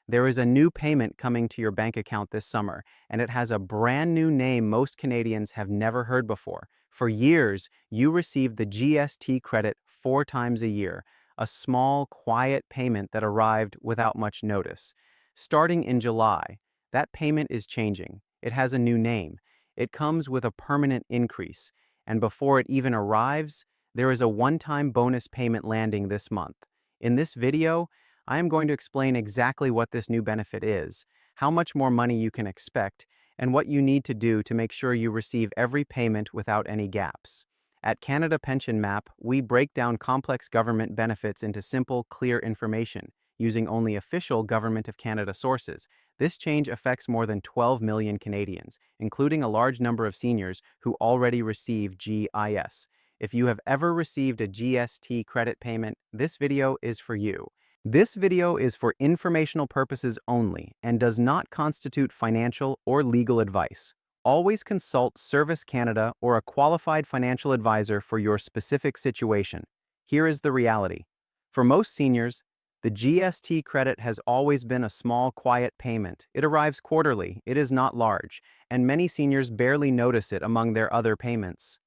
There is a new payment coming to your bank account this summer, and it has a brand new name most Canadians have never heard before. For years, you received the GST credit 4 times a year, a small, quiet payment that arrived without much notice. Starting in July, that payment is changing. It has a new name. It comes with a permanent increase, and before it even arrives, there is a one-time bonus payment landing this month. In this video, I am going to explain exactly what this new benefit is, how much more money you can expect, and what you need to do to make sure you receive every payment without any gaps. At Canada Pension Map, we break down complex government benefits into simple, clear information, using only official Government of Canada sources. This change affects more than 12 million Canadians, including a large number of seniors who already receive GIS. If you have ever received a GST credit payment, this video is for you. This video is for informational purposes only and does not constitute financial or legal advice. Always consult Service Canada or a qualified financial advisor for your specific situation. Here is the reality. For most seniors, the GST credit has always been a small, quiet payment. It arrives quarterly, it is not large, and many seniors barely notice it among their other payments.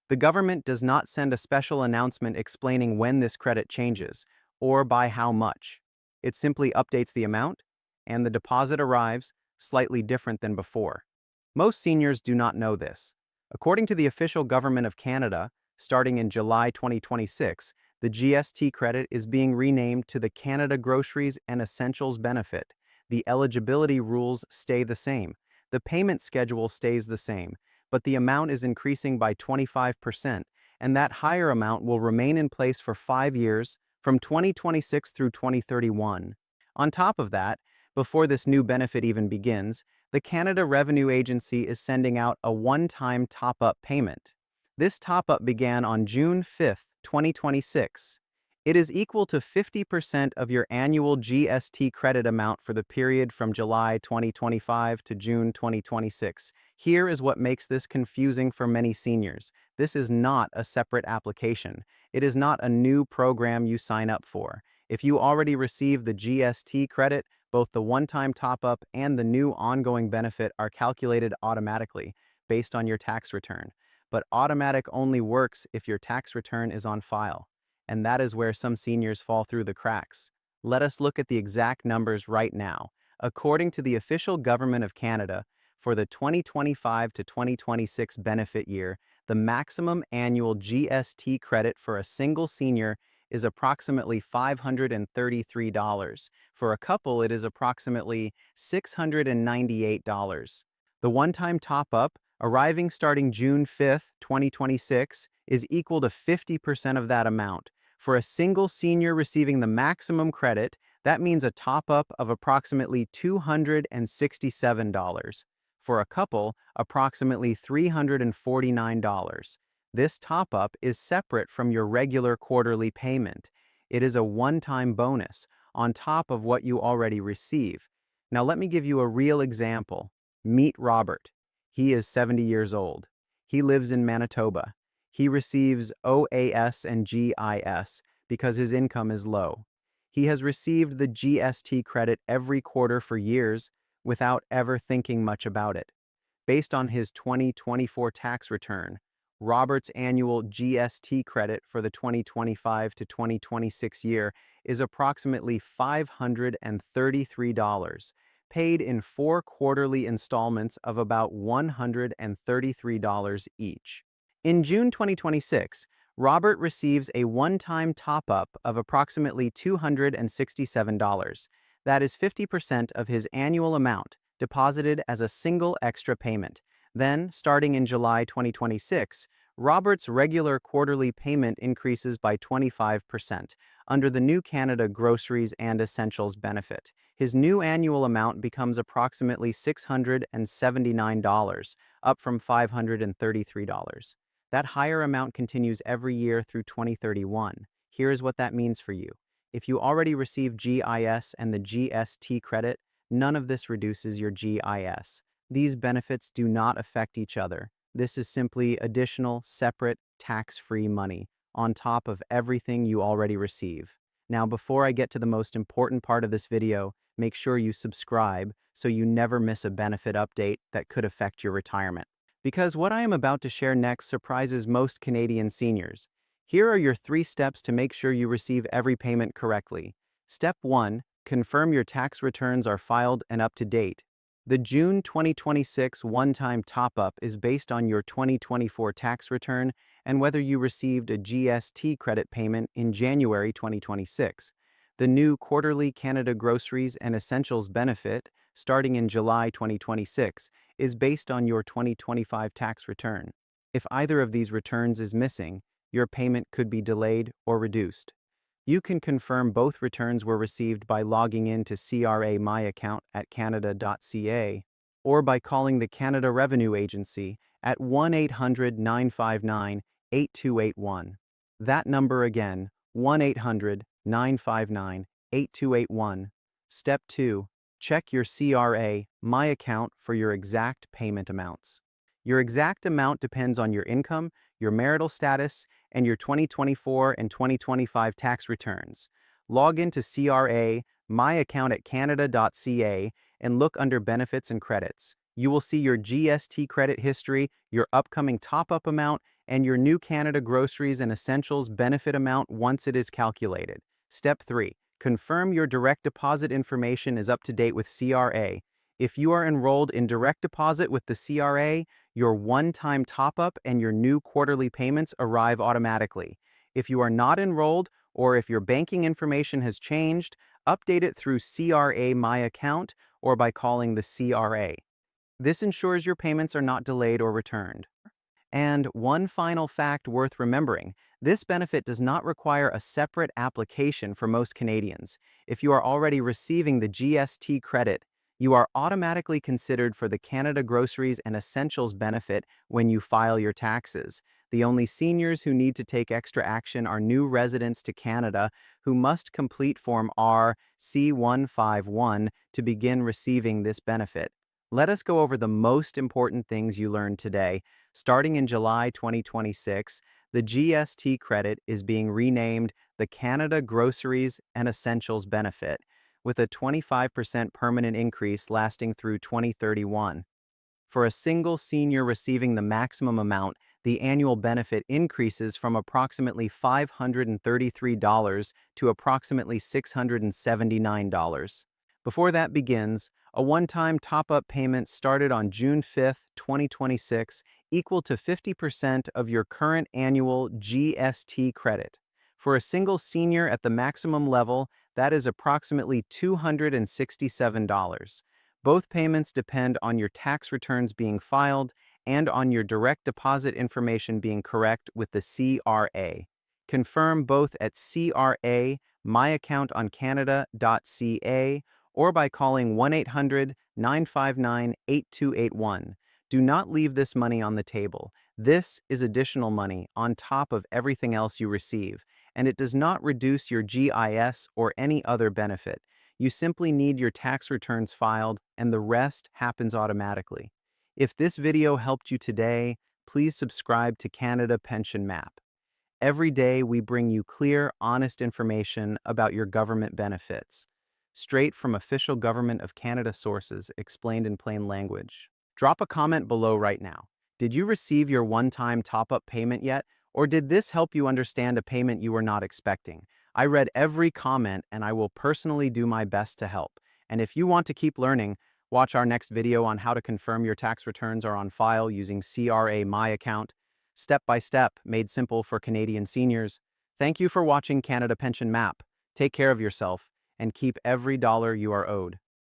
The government does not send a special announcement explaining when this credit changes, or by how much. It simply updates the amount, and the deposit arrives slightly different than before. Most seniors do not know this. According to the official Government of Canada, starting in July 2026, the GST credit is being renamed to the Canada Groceries and Essentials Benefit. The eligibility rules stay the same. The payment schedule stays the same, but the amount is increasing by 25%, and that higher amount will remain in place for 5 years, from 2026 through 2031. On top of that, before this new benefit even begins, the Canada Revenue Agency is sending out a one-time top-up payment. This top-up began on June 5, 2026. It is equal to 50% of your annual GST credit amount for the period from July 2025 to June 2026. Here is what makes this confusing for many seniors. This is not a separate application. It is not a new program you sign up for. If you already receive the GST credit, both the one-time top-up and the new ongoing benefit are calculated automatically based on your tax return. But automatic only works if your tax return is on file. And that is where some seniors fall through the cracks. Let us look at the exact numbers right now. According to the official Government of Canada, for the 2025 to 2026 benefit year, the maximum annual GST credit for a single senior is approximately $533. For a couple, it is approximately $698. The one-time top-up, arriving starting June 5, 2026, is equal to 50% of that amount. For a single senior receiving the maximum credit, that means a top-up of approximately $267. For a couple, approximately $349. This top-up is separate from your regular quarterly payment. It is a one-time bonus on top of what you already receive. Now let me give you a real example. Meet Robert. He is 70 years old. He lives in Manitoba. He receives OAS and GIS because his income is low. He has received the GST credit every quarter for years without ever thinking much about it. Based on his 2024 tax return, Robert's annual GST credit for the 2025 to 2026 year is approximately $533, paid in 4 quarterly installments of about $133 each. In June 2026, Robert receives a one-time top-up of approximately $267. That is 50% of his annual amount, deposited as a single extra payment. Then, starting in July 2026, Robert's regular quarterly payment increases by 25% under the new Canada Groceries and Essentials benefit. His new annual amount becomes approximately $679, up from $533. That higher amount continues every year through 2031. Here is what that means for you. If you already receive GIS and the GST credit, none of this reduces your GIS. These benefits do not affect each other. This is simply additional, separate, tax-free money on top of everything you already receive. Now, before I get to the most important part of this video, make sure you subscribe so you never miss a benefit update that could affect your retirement. Because what I am about to share next surprises most Canadian seniors. Here are your 3 steps to make sure you receive every payment correctly. Step 1. Confirm your tax returns are filed and up to date. The June 2026 one-time top-up is based on your 2024 tax return and whether you received a GST credit payment in January 2026. The new quarterly Canada Groceries and Essentials benefit, starting in July 2026, is based on your 2025 tax return. If either of these returns is missing, your payment could be delayed or reduced. You can confirm both returns were received by logging in to CRA My Account at canada.ca or by calling the Canada Revenue Agency at 1-800-959-8281. That number again, 1-800-959-8281. Step 2. Check your CRA My Account for your exact payment amounts. Your exact amount depends on your income, your marital status, and your 2024 and 2025 tax returns. Log into CRA My Account at canada.ca and look under Benefits and Credits. You will see your GST credit history, your upcoming top-up amount, and your new Canada Groceries and Essentials benefit amount once it is calculated. Step 3. Confirm your direct deposit information is up to date with CRA. If you are enrolled in direct deposit with the CRA, your one-time top-up and your new quarterly payments arrive automatically. If you are not enrolled or if your banking information has changed, update it through CRA My Account or by calling the CRA. This ensures your payments are not delayed or returned. And one final fact worth remembering, this benefit does not require a separate application for most Canadians. If you are already receiving the GST credit, you are automatically considered for the Canada Groceries and Essentials benefit when you file your taxes. The only seniors who need to take extra action are new residents to Canada who must complete Form RC151 to begin receiving this benefit. Let us go over the most important things you learned today. Starting in July 2026, the GST credit is being renamed the Canada Groceries and Essentials benefit, with a 25% permanent increase lasting through 2031. For a single senior receiving the maximum amount, the annual benefit increases from approximately $533 to approximately $679. Before that begins, a one-time top-up payment started on June 5, 2026, equal to 50% of your current annual GST credit. For a single senior at the maximum level, that is approximately $267. Both payments depend on your tax returns being filed and on your direct deposit information being correct with the CRA. Confirm both at CRA My Account on canada.ca or by calling 1-800-959-8281. Do not leave this money on the table. This is additional money on top of everything else you receive, and it does not reduce your GIS or any other benefit. You simply need your tax returns filed, and the rest happens automatically. If this video helped you today, please subscribe to Canada Pension Map. Every day, we bring you clear, honest information about your government benefits, straight from official Government of Canada sources explained in plain language. Drop a comment below right now. Did you receive your one-time top-up payment yet, or did this help you understand a payment you were not expecting? I read every comment and I will personally do my best to help. And if you want to keep learning, watch our next video on how to confirm your tax returns are on file using CRA My Account, step by step, made simple for Canadian seniors. Thank you for watching Canada Pension Map. Take care of yourself and keep every dollar you are owed.